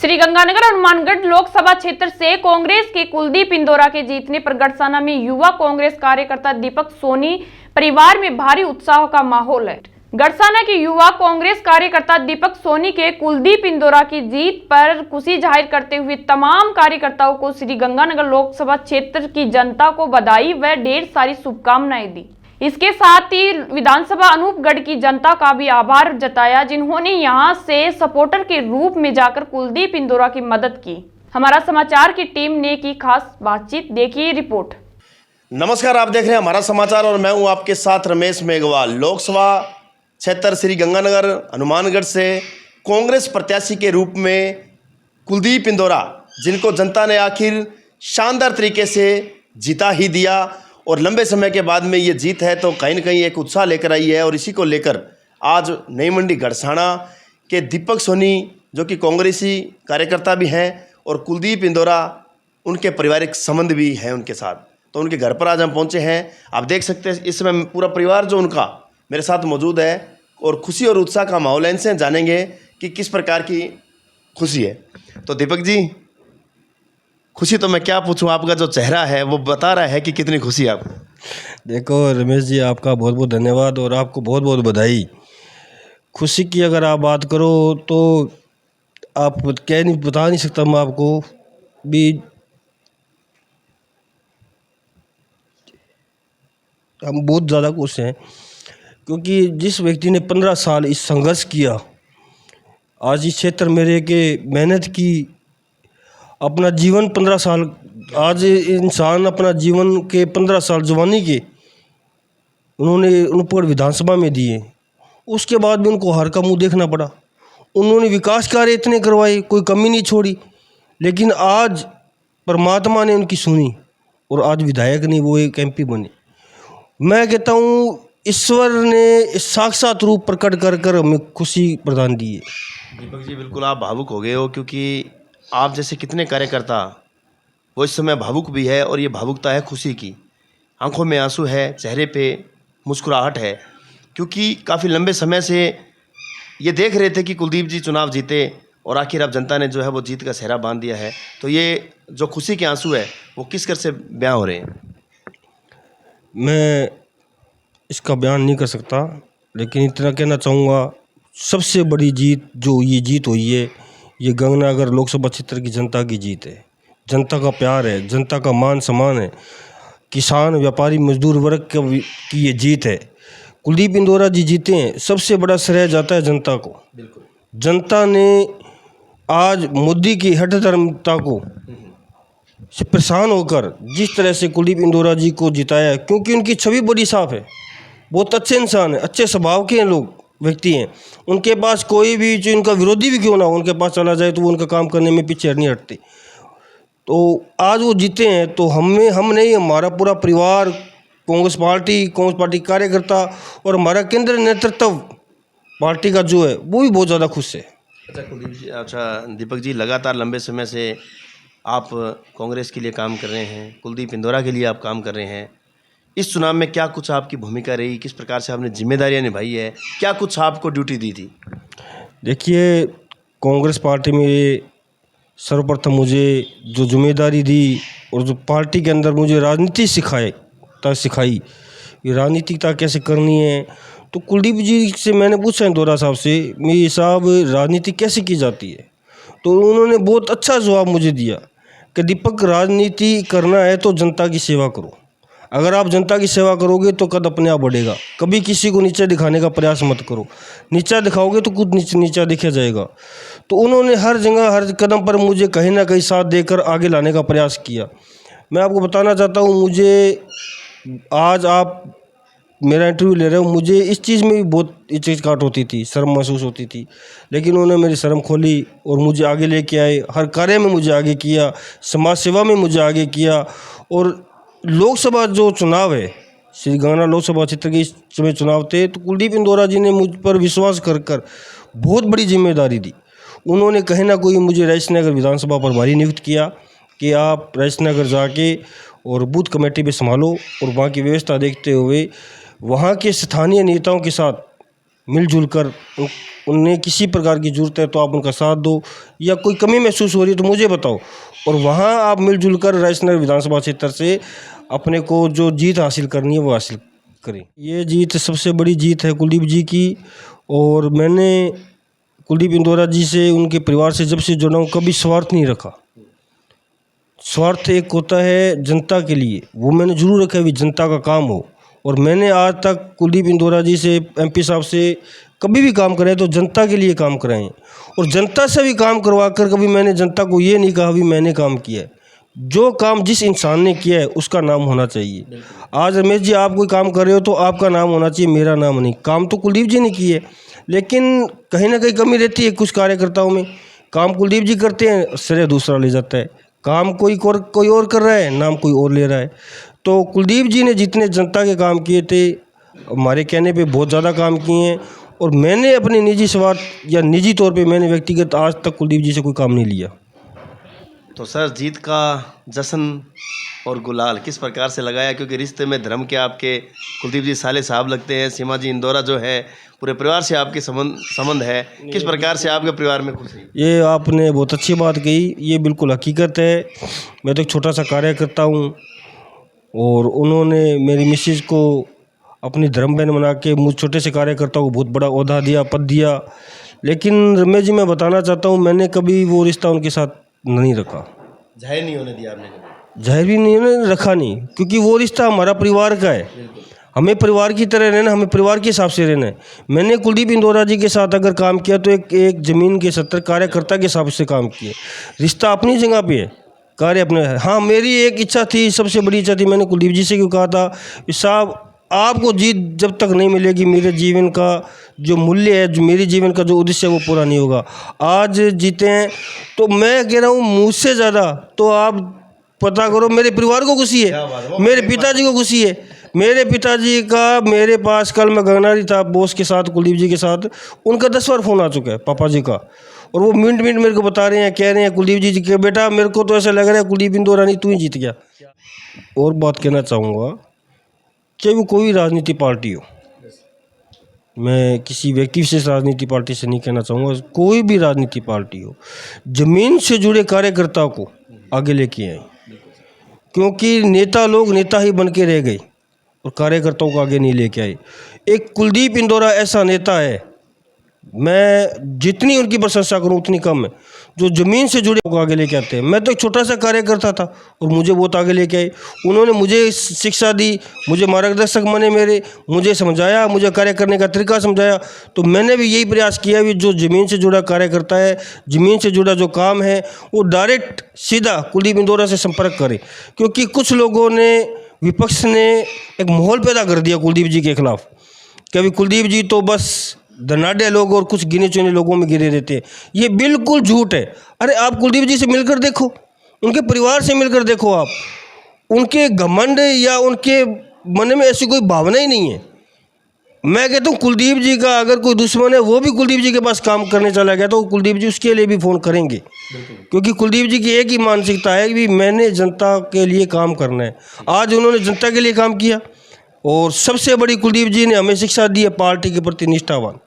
श्रीगंगानगर हनुमानगढ़ लोकसभा क्षेत्र से कांग्रेस के कुलदीप इंदौरा के जीतने पर गढ़साना में युवा कांग्रेस कार्यकर्ता दीपक सोनी परिवार में भारी उत्साह का माहौल है। गढ़साना के युवा कांग्रेस कार्यकर्ता दीपक सोनी के कुलदीप इंदौरा की जीत पर खुशी जाहिर करते हुए तमाम कार्यकर्ताओं को श्रीगंगानगर लोकसभा क्षेत्र की जनता को बधाई व ढेर सारी शुभकामनाएं दी। इसके साथ ही विधानसभा अनूपगढ़ की जनता का भी आभार जताया, जिन्होंने यहां से सपोर्टर के रूप में जाकर कुलदीप इंदौरा की मदद की। हमारा समाचार की टीम ने की खास बातचीत, देखिए रिपोर्ट। नमस्कार, आप देख रहे हैं हमारा समाचार और मैं हूं आपके साथ रमेश मेघवाल। लोकसभा क्षेत्र श्रीगंगानगर हनुमानगढ़ से कांग्रेस प्रत्याशी के रूप में कुलदीप इंदौरा, जिनको जनता ने आखिर शानदार तरीके से जिता ही दिया और लंबे समय के बाद में ये जीत है तो कहीं न कहीं एक उत्साह लेकर आई है। और इसी को लेकर आज नई मंडी गढ़साना के दीपक सोनी, जो कि कांग्रेसी कार्यकर्ता भी हैं, और कुलदीप इंदौरा उनके पारिवारिक संबंध भी हैं उनके साथ, तो उनके घर पर आज हम पहुंचे हैं। आप देख सकते हैं इस समय पूरा परिवार जो उनका मेरे साथ मौजूद है और खुशी और उत्साह का माहौल है। इनसे जानेंगे कि किस प्रकार की खुशी है। तो दीपक जी, खुशी तो मैं क्या पूछूं, आपका जो चेहरा है वो बता रहा है कि कितनी खुशी है आपको। देखो रमेश जी, आपका बहुत बहुत धन्यवाद और आपको बहुत बहुत बधाई। खुशी की अगर आप बात करो तो आप क्या नहीं बता नहीं सकता मैं आपको भी। हम बहुत ज़्यादा खुश हैं क्योंकि जिस व्यक्ति ने 15 साल इस संघर्ष किया, आज इस क्षेत्र में रह के मेहनत की, अपना जीवन 15 साल, आज इंसान अपना जीवन के 15 साल जवानी के उन्होंने ऊपर विधानसभा में दिए, उसके बाद भी उनको हार का मुंह देखना पड़ा। उन्होंने विकास कार्य इतने करवाए, कोई कमी नहीं छोड़ी, लेकिन आज परमात्मा ने उनकी सुनी और आज विधायक नहीं, वो एक MP बने। मैं कहता हूँ ईश्वर ने साक्षात रूप प्रकट कर कर हमें खुशी प्रदान दी है। दीपक जी, बिल्कुल आप भावुक हो गए हो, क्योंकि आप जैसे कितने कार्यकर्ता वो इस समय भावुक भी है और ये भावुकता है खुशी की। आंखों में आंसू है, चेहरे पे मुस्कुराहट है, क्योंकि काफ़ी लंबे समय से ये देख रहे थे कि कुलदीप जी चुनाव जीते और आखिर अब जनता ने जो है वो जीत का सेहरा बांध दिया है। तो ये जो खुशी के आंसू है वो किस कर से बयां हो रहे हैं? मैं इसका बयान नहीं कर सकता, लेकिन इतना कहना चाहूँगा, सबसे बड़ी जीत जो ये जीत हुई है, ये गंगानगर लोकसभा क्षेत्र की जनता की जीत है। जनता का प्यार है, जनता का मान सम्मान है, किसान व्यापारी मजदूर वर्ग की ये जीत है। कुलदीप इंदौरा जी जीते हैं, सबसे बड़ा श्रेय जाता है जनता को। जनता ने आज मोदी की हठधर्मिता को से परेशान होकर जिस तरह से कुलदीप इंदौरा जी को जिताया, क्योंकि उनकी छवि बड़ी साफ है, बहुत अच्छे इंसान है, अच्छे स्वभाव के लोग व्यक्ति हैं। उनके पास कोई भी जो इनका विरोधी भी क्यों ना हो, उनके पास चला जाए तो वो उनका काम करने में पीछे नहीं हटते। तो आज वो जीते हैं तो हम नहीं, हमारा पूरा परिवार, कांग्रेस पार्टी कार्यकर्ता और हमारा केंद्रीय नेतृत्व पार्टी का जो है वो भी बहुत ज़्यादा खुश है। अच्छा दीपक जी, लगातार लंबे समय से आप कांग्रेस के लिए काम कर रहे हैं, कुलदीप इंदौरा के लिए आप काम कर रहे हैं। इस चुनाव में क्या कुछ आपकी भूमिका रही, किस प्रकार से आपने जिम्मेदारियां निभाई है, क्या कुछ आपको ड्यूटी दी थी? देखिए, कांग्रेस पार्टी में सर्वप्रथम मुझे जो जिम्मेदारी दी और जो पार्टी के अंदर मुझे राजनीति सिखाई, ये राजनीतिकता कैसे करनी है, तो कुलदीप जी से मैंने पूछा इंदौरा साहब से, मेरी साहब राजनीति कैसे की जाती है, तो उन्होंने बहुत अच्छा जवाब मुझे दिया कि दीपक, राजनीति करना है तो जनता की सेवा करो। अगर आप जनता की सेवा करोगे तो कद अपने आप बढ़ेगा। कभी किसी को नीचा दिखाने का प्रयास मत करो, नीचा दिखाओगे तो खुद नीचा दिखा जाएगा। तो उन्होंने हर जगह हर कदम पर मुझे कहीं ना कहीं साथ देकर आगे लाने का प्रयास किया। मैं आपको बताना चाहता हूँ, मुझे आज आप मेरा इंटरव्यू ले रहे हो, मुझे इस चीज़ में भी बहुत हिचकिचाहट होती थी, शर्म महसूस होती थी, लेकिन उन्होंने मेरी शर्म खोली और मुझे आगे लेके आए। हर कार्य में मुझे आगे किया, समाज सेवा में मुझे आगे किया। और लोकसभा जो चुनाव है, श्रीगंगानगर लोकसभा क्षेत्र के इस समय चुनाव थे, तो कुलदीप इंदौरा जी ने मुझ पर विश्वास कर बहुत बड़ी जिम्मेदारी दी। उन्होंने कहीं ना कोई मुझे राजनगर विधानसभा प्रभारी नियुक्त किया कि आप राजनगर जाके और बूथ कमेटी भी संभालो और वहाँ की व्यवस्था देखते हुए वहाँ के स्थानीय नेताओं के साथ मिलजुल कर उन्हें किसी प्रकार की ज़रूरत है तो आप उनका साथ दो, या कोई कमी महसूस हो रही है तो मुझे बताओ, और वहाँ आप मिलजुल कर रायसनगर विधानसभा क्षेत्र से अपने को जो जीत हासिल करनी है वो हासिल करें। ये जीत सबसे बड़ी जीत है कुलदीप जी की, और मैंने कुलदीप इंदौरा जी से, उनके परिवार से जब से जुड़ा हूँ, कभी स्वार्थ नहीं रखा। स्वार्थ एक होता है जनता के लिए, वो मैंने जरूर रखा है भी जनता का काम हो। और मैंने आज तक कुलदीप इंदौरा जी से, एमपी साहब से कभी भी काम कराए तो जनता के लिए काम कराएं, और जनता से भी काम करवा कर कभी मैंने जनता को ये नहीं कहा भी मैंने काम किया है। जो काम जिस इंसान ने किया है उसका नाम होना चाहिए। आज रमेश जी आप कोई काम कर रहे हो तो आपका नाम होना चाहिए, मेरा नाम नहीं। काम तो कुलदीप जी ने किए, लेकिन कहीं ना कहीं कमी रहती है कुछ कार्यकर्ताओं में। काम कुलदीप जी करते हैं, श्रेय दूसरा ले जाता है। काम कोई और कर रहा है, नाम कोई और ले रहा है। तो कुलदीप जी ने जितने जनता के काम किए थे, हमारे कहने पे बहुत ज़्यादा काम किए हैं, और मैंने अपने निजी स्वार्थ या निजी तौर पे मैंने व्यक्तिगत आज तक कुलदीप जी से कोई काम नहीं लिया। तो सर, जीत का जश्न और गुलाल किस प्रकार से लगाया, क्योंकि रिश्ते में धर्म के आपके कुलदीप जी साले साहब लगते हैं, सीमा जी इंदौरा जो है पूरे परिवार से आपके संबंध है, किस प्रकार से आपके परिवार में खुशी? ये आपने बहुत अच्छी बात कही, ये बिल्कुल हकीकत है। मैं तो एक छोटा सा कार्यकर्ता हूँ, और उन्होंने मेरी मिसेज को अपनी धर्म बहन बना के मुझ छोटे से कार्यकर्ता को बहुत बड़ा ओहदा दिया, पद दिया। लेकिन रमेश जी मैं बताना चाहता हूँ, मैंने कभी वो रिश्ता उनके साथ नहीं रखा, जाहिर नहीं होने दिया आपने कभी? जाहिर भी नहीं रखा, नहीं, क्योंकि वो रिश्ता हमारा परिवार का है। हमें परिवार की तरह रहना, हमें परिवार के हिसाब से रहना है। मैंने कुलदीप इंदौरा जी के साथ अगर काम किया तो एक ज़मीन के 70 कार्यकर्ता के हिसाब से काम किए। रिश्ता अपनी जगह पे है, कार्य अपने। हाँ, मेरी एक इच्छा थी, सबसे बड़ी इच्छा थी, मैंने कुलदीप जी से क्यों कहा था कि साहब आपको जीत जब तक नहीं मिलेगी, मेरे जीवन का जो मूल्य है, जो मेरे जीवन का जो उद्देश्य है वो पूरा नहीं होगा। आज जीते हैं तो मैं कह रहा हूँ मुझसे ज़्यादा तो आप पता करो, मेरे परिवार को खुशी है, मेरे पिताजी को खुशी है। मेरे पिताजी का मेरे पास, कल मैं गंगनारी था बॉस के साथ, कुलदीप जी के साथ, उनका 10 बार फ़ोन आ चुका है पापा जी का, और वो मिनट मेरे को बता रहे हैं, कह रहे हैं कुलदीप जी के बेटा मेरे को तो ऐसा लग रहा है कुलदीप इंदौरा नहीं, तू ही जीत गया। और बात कहना चाहूँगा, चाहे वो कोई राजनीति पार्टी हो, मैं किसी व्यक्ति विशेष राजनीति पार्टी से नहीं कहना चाहूँगा, कोई भी राजनीति पार्टी हो, ज़मीन से जुड़े कार्यकर्ता को आगे लेके आए, क्योंकि नेता लोग नेता ही बन के रह गए और कार्यकर्ताओं को आगे नहीं लेके आए। एक कुलदीप इंदौरा ऐसा नेता है, मैं जितनी उनकी प्रशंसा करूं उतनी कम है, जो ज़मीन से जुड़े को आगे लेके आते हैं। मैं तो एक छोटा सा कार्यकर्ता था और मुझे बहुत आगे लेके आए। उन्होंने मुझे शिक्षा दी, मुझे मार्गदर्शक बने, मुझे समझाया, मुझे कार्य करने का तरीका समझाया। तो मैंने भी यही प्रयास किया भी जो ज़मीन से जुड़ा कार्यकर्ता है, ज़मीन से जुड़ा जो काम है, वो डायरेक्ट सीधा कुलदीप इंदौरा से संपर्क करे। क्योंकि कुछ लोगों ने, विपक्ष ने एक माहौल पैदा कर दिया कुलदीप जी के खिलाफ, कभी कुलदीप जी तो बस धनाढ़ लोग और कुछ गिने चुने लोगों में गिरे रहते हैं। ये बिल्कुल झूठ है। अरे आप कुलदीप जी से मिलकर देखो, उनके परिवार से मिलकर देखो, आप उनके घमंड या उनके मन में ऐसी कोई भावना ही नहीं है। मैं कहता हूँ कुलदीप जी का अगर कोई दुश्मन है, वो भी कुलदीप जी के पास काम करने चला गया तो कुलदीप जी उसके लिए भी फ़ोन करेंगे, क्योंकि कुलदीप जी की एक ही मानसिकता है कि मैंने जनता के लिए काम करना है। आज उन्होंने जनता के लिए काम किया, और सबसे बड़ी कुलदीप जी ने हमें शिक्षा दी है पार्टी के प्रति निष्ठावान।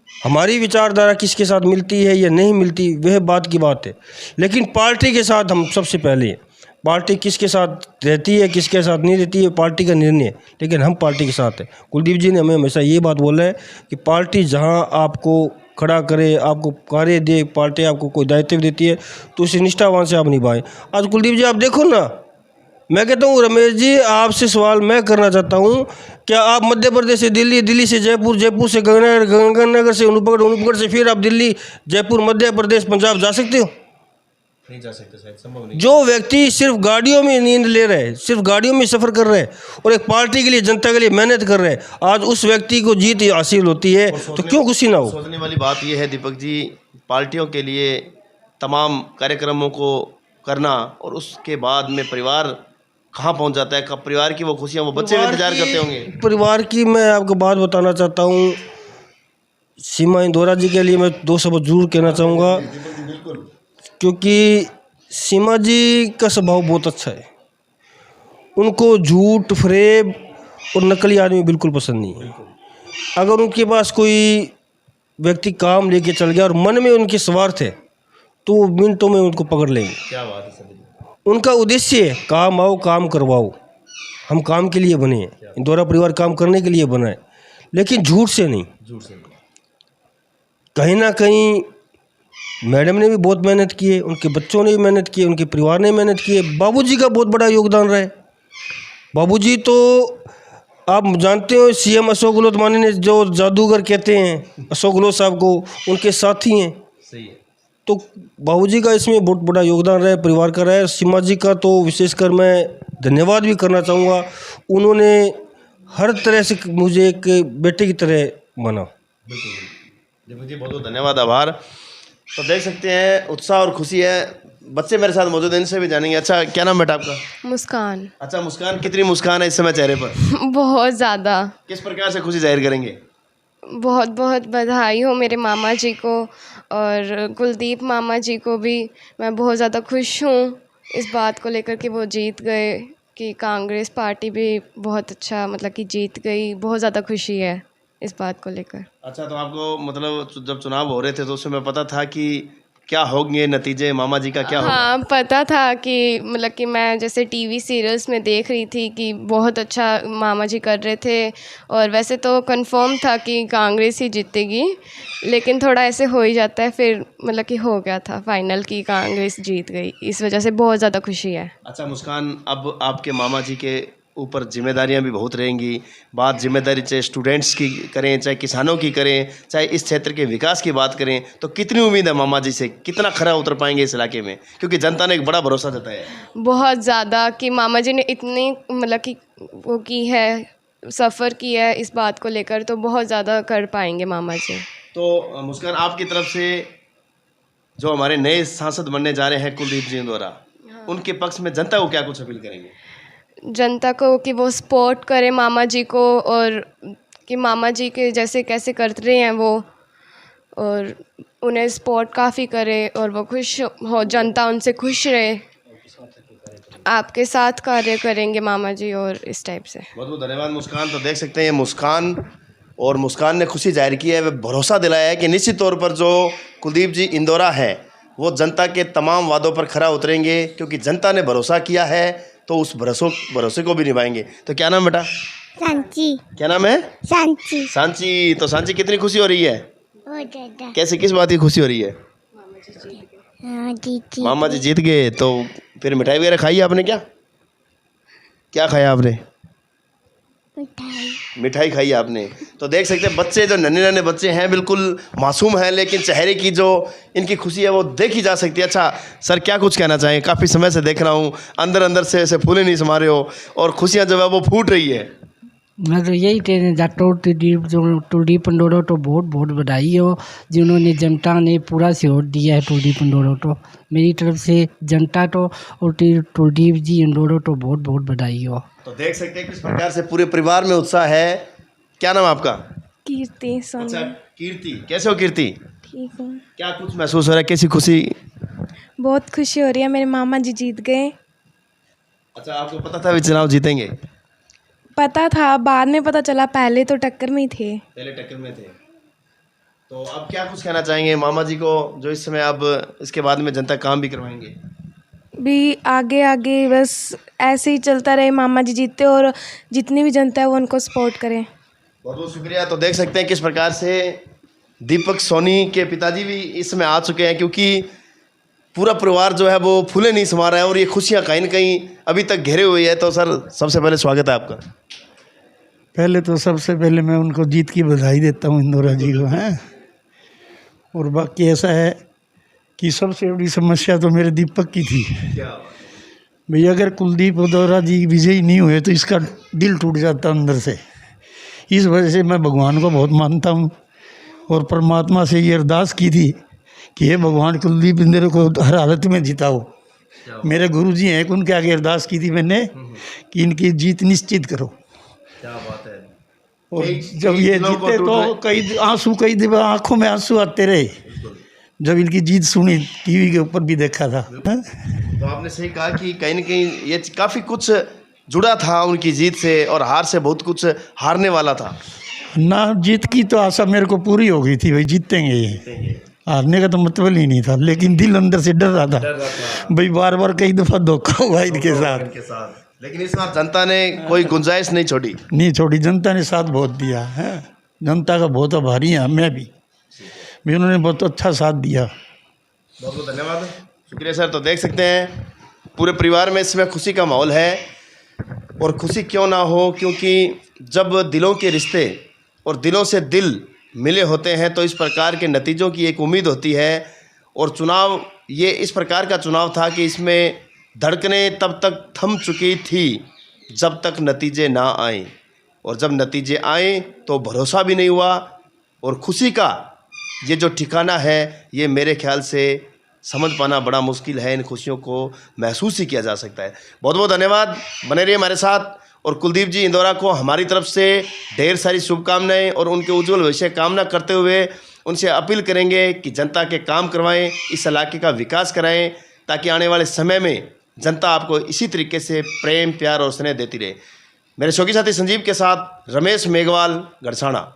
हमारी विचारधारा किसके साथ मिलती है या नहीं मिलती वह बात की बात है, लेकिन पार्टी के साथ हम सबसे पहले हैं। पार्टी किसके साथ रहती है किसके साथ नहीं रहती है पार्टी का निर्णय है, लेकिन हम पार्टी के साथ हैं। कुलदीप जी ने हमें हमेशा ये बात बोला है कि पार्टी जहां आपको खड़ा करे, आपको कार्य दे, पार्टी आपको कोई दायित्व देती है तो उसे निष्ठावान से आप निभाएं। आज कुलदीप जी आप देखो ना, मैं कहता हूँ रमेश जी आपसे सवाल मैं करना चाहता हूँ, क्या आप मध्य प्रदेश से दिल्ली, दिल्ली से जयपुर, जयपुर से गंगानगर, गंगानगर से अनूपगढ़, अनूपगढ़ से फिर आप दिल्ली, जयपुर, मध्य प्रदेश, पंजाब जा सकते हो? नहीं जा सकते, शायद संभव नहीं। जो व्यक्ति सिर्फ गाड़ियों में नींद ले रहे हैं, सिर्फ गाड़ियों में सफ़र कर रहे हैं और एक पार्टी के लिए, जनता के लिए मेहनत कर रहे हैं, आज उस व्यक्ति को जीत हासिल होती है तो क्यों खुशी ना हो? सोचने वाली बात यह है दीपक जी, पार्टियों के लिए तमाम कार्यक्रमों को करना और उसके बाद में परिवार कहाँ पहुँच जाता है, कब परिवार की वो खुशियाँ, वो बच्चे भी इंतजार करते होंगे। परिवार की मैं आपको बात बताना चाहता हूँ, सीमा इंदौरा जी के लिए मैं 2 शब्द जरूर कहना चाहूँगा, क्योंकि सीमा जी का स्वभाव बहुत अच्छा है। उनको झूठ, फरेब और नकली आदमी बिल्कुल पसंद नहीं है। अगर उनके पास कोई व्यक्ति काम लेके चल गया और मन में उनके स्वार्थ है तो वो मिनटों में उनको पकड़ लेंगे। क्या बात है सर। उनका उद्देश्य है काम आओ काम करवाओ, हम काम के लिए बने हैं, इंदौरा परिवार काम करने के लिए बना है, लेकिन झूठ से नहीं। कहीं ना कहीं मैडम ने भी बहुत मेहनत की है, उनके बच्चों ने भी मेहनत की है, उनके परिवार ने मेहनत की है, बाबूजी का बहुत बड़ा योगदान रहा है। बाबूजी तो आप जानते हो सीएम अशोक गहलोत माने ने जो जादूगर कहते हैं अशोक गहलोत साहब को, उनके साथी हैं। सही है। तो बाबूजी का इसमें बहुत बड़ा योगदान रहा है, परिवार का रहा है। सीमा जी का तो विशेषकर मैं धन्यवाद भी करना चाहूँगा, उन्होंने हर तरह से मुझे एक बेटे की तरह माना। दीपक जी बहुत बहुत धन्यवाद, आभार। तो देख सकते हैं उत्साह और खुशी है। बच्चे मेरे साथ मौजूद हैं, इनसे भी जानेंगे। अच्छा, क्या नाम बेटा आपका? मुस्कान। अच्छा मुस्कान, कितनी मुस्कान है इस समय चेहरे पर? बहुत ज़्यादा। किस प्रकार से खुशी जाहिर करेंगे? बहुत बहुत बधाई हो मेरे मामा जी को और कुलदीप मामा जी को भी। मैं बहुत ज़्यादा खुश हूँ इस बात को लेकर कि वो जीत गए, कि कांग्रेस पार्टी भी बहुत अच्छा मतलब कि जीत गई। बहुत ज़्यादा खुशी है इस बात को लेकर। अच्छा, तो आपको मतलब जब चुनाव हो रहे थे तो उसमें पता था कि क्या होंगे नतीजे, मामा जी का क्या होगा? हाँ, पता था कि मतलब कि मैं जैसे टीवी सीरियल्स में देख रही थी कि बहुत अच्छा मामा जी कर रहे थे, और वैसे तो कंफर्म था कि कांग्रेस ही जीतेगी, लेकिन थोड़ा ऐसे हो ही जाता है, फिर मतलब कि हो गया था फाइनल कि कांग्रेस जीत गई। इस वजह से बहुत ज़्यादा खुशी है। अच्छा मुस्कान, अब आपके मामा जी के ऊपर जिम्मेदारियां भी बहुत रहेंगी। बात जिम्मेदारी चाहे स्टूडेंट्स की करें, चाहे किसानों की करें, चाहे इस क्षेत्र के विकास की बात करें, तो कितनी उम्मीद है मामा जी से? कितना खरा उतर पाएंगे इस इलाके में? क्योंकि जनता ने एक बड़ा भरोसा जताया है। बहुत ज़्यादा कि मामा जी ने इतनी मतलब कि वो की है, सफ़र किया है इस बात को लेकर, तो बहुत ज़्यादा कर पाएंगे मामा जी। तो मुस्कान, आपकी तरफ से जो हमारे नए सांसद बनने जा रहे हैं कुलदीप जी इंदौरा, उनके पक्ष में जनता को क्या कुछ अपील करेंगे? जनता को कि वो सपोर्ट करे मामा जी को, और कि मामा जी के जैसे कैसे कर रहे हैं वो, और उन्हें सपोर्ट काफ़ी करे और वो खुश हो, जनता उनसे खुश रहे। आपके साथ कार्य करेंगे मामा जी, और इस टाइप से। बहुत बहुत धन्यवाद मुस्कान। तो देख सकते हैं मुस्कान, और मुस्कान ने खुशी जाहिर की है, वह भरोसा दिलाया है कि निश्चित तौर पर जो कुलदीप जी इंदौरा है वो जनता के तमाम वादों पर खरा उतरेंगे, क्योंकि जनता ने भरोसा किया है तो उस भरोसे को भी निभाएंगे। तो क्या नाम बेटा? सांची। क्या नाम है? सांची। सांची। तो सांची, कितनी खुशी हो रही है? बहुत ज़्यादा। कैसे, किस बात की खुशी हो रही है? हाँ जी। मामा जी जीत गए, तो फिर मिठाई वगैरह खाई आपने? क्या क्या खाया आपने? मिठाई खाई आपने। तो देख सकते हैं बच्चे, जो नन्हे नन्हे बच्चे हैं, बिल्कुल मासूम हैं, लेकिन चेहरे की जो इनकी खुशी है वो देखी जा सकती है। अच्छा सर, क्या कुछ कहना चाहें? काफ़ी समय से देख रहा हूँ अंदर अंदर से ऐसे फूले नहीं समा रहे हो, और खुशियाँ जो है वो फूट रही है। मैं तो यही कहना चाहता हूँ कुलदीप इंदौरा तो बहुत बहुत बधाई हो, जिन्होंने जनता ने पूरा सहयोग दिया है कुलदीप इंदौरा तो। मेरी तरफ से जनता तो और कुलदीप जी इंदौरा तो बहुत बहुत बधाई हो। तो देख सकते हैं किस प्रकार से पूरे परिवार में उत्साह है। क्या नाम आपका? कीर्ति सोनी। अच्छा कीर्ति, कैसे हो कीर्ति? ठीक हूँ। क्या कुछ महसूस हो रहा है, कैसी खुशी? बहुत खुशी हो रही है, मेरे मामा जी जीत गए। अच्छा, आपको पता था वे चुनाव जीतेंगे? पता था, बाद में पता चला, पहले तो टक्कर में ही थे। पहले टक्कर में थे। तो अब क्या कुछ कहना चाहेंगे मामा जी को, जो इस समय अब इसके बाद में जनता काम भी करवाएंगे? भी आगे आगे बस ऐसे ही चलता रहे, मामा जी जीतते और जितनी भी जनता है वो उनको सपोर्ट करें। बहुत बहुत शुक्रिया। तो देख सकते हैं किस प्रकार से दीपक सोनी के पिताजी भी इस समय आ चुके हैं, क्योंकि पूरा परिवार जो है वो फूले नहीं समा रहा है, और ये खुशियाँ कहीं न कहीं अभी तक घेरे हुई है। तो सर, सबसे पहले स्वागत है आपका। पहले तो सबसे पहले मैं उनको जीत की बधाई देता हूँ, इंदौरा जी को हैं। और बाकी ऐसा है कि सबसे बड़ी समस्या तो मेरे दीपक की थी भैया। अगर कुलदीप इंदौरा जी विजयी नहीं हुए तो इसका दिल टूट जाता अंदर से। इस वजह से मैं भगवान को बहुत मानता हूँ, और परमात्मा से ये अरदास की थी कि हे भगवान, कुलदीप इंदौरा को हर हालत में जिताओ। मेरे गुरुजी हैं, उनके आगे अरदास की थी मैंने कि इनकी जीत निश्चित करो। क्या बात है। और जब ये जीते तो कई दिन आंखों में आंसू आते रहे जब इनकी जीत सुनी, टीवी के ऊपर भी देखा था। तो आपने सही कहा कि कहीं न कहीं ये काफ़ी कुछ जुड़ा था उनकी जीत से, और हार से बहुत कुछ हारने वाला था। ना जीत की तो आशा मेरे को पूरी हो गई थी, भाई जीतेंगे ये, हारने का तो मतलब ही नहीं था, लेकिन दिल अंदर से डर रहा था भाई, बार बार कई दफ़ा धोखा हुआ इनके साथ। लेकिन इस बार जनता ने कोई गुंजाइश नहीं छोड़ी। नहीं छोड़ी, जनता ने साथ बहुत दिया है, जनता का बहुत आभारी हैं, मैं भी उन्होंने बहुत अच्छा साथ दिया। बहुत बहुत धन्यवाद, शुक्रिया सर। तो देख सकते हैं पूरे परिवार में इसमें खुशी का माहौल है, और खुशी क्यों ना हो, क्योंकि जब दिलों के रिश्ते और दिलों से दिल मिले होते हैं तो इस प्रकार के नतीजों की एक उम्मीद होती है। और चुनाव ये इस प्रकार का चुनाव था कि इसमें धड़कनें तब तक थम चुकी थी जब तक नतीजे ना आए, और जब नतीजे आए तो भरोसा भी नहीं हुआ, और खुशी का ये जो ठिकाना है ये मेरे ख्याल से समझ पाना बड़ा मुश्किल है। इन खुशियों को महसूस ही किया जा सकता है। बहुत बहुत धन्यवाद, बने रहिए हमारे साथ। और कुलदीप जी इंदौरा को हमारी तरफ से ढेर सारी शुभकामनाएं और उनके उज्जवल भविष्य कामना करते हुए उनसे अपील करेंगे कि जनता के काम करवाएं, इस इलाके का विकास कराएं, ताकि आने वाले समय में जनता आपको इसी तरीके से प्रेम, प्यार और स्नेह देती रहे। मेरे शौकी साथी संजीव के साथ रमेश मेघवाल, गड़साना।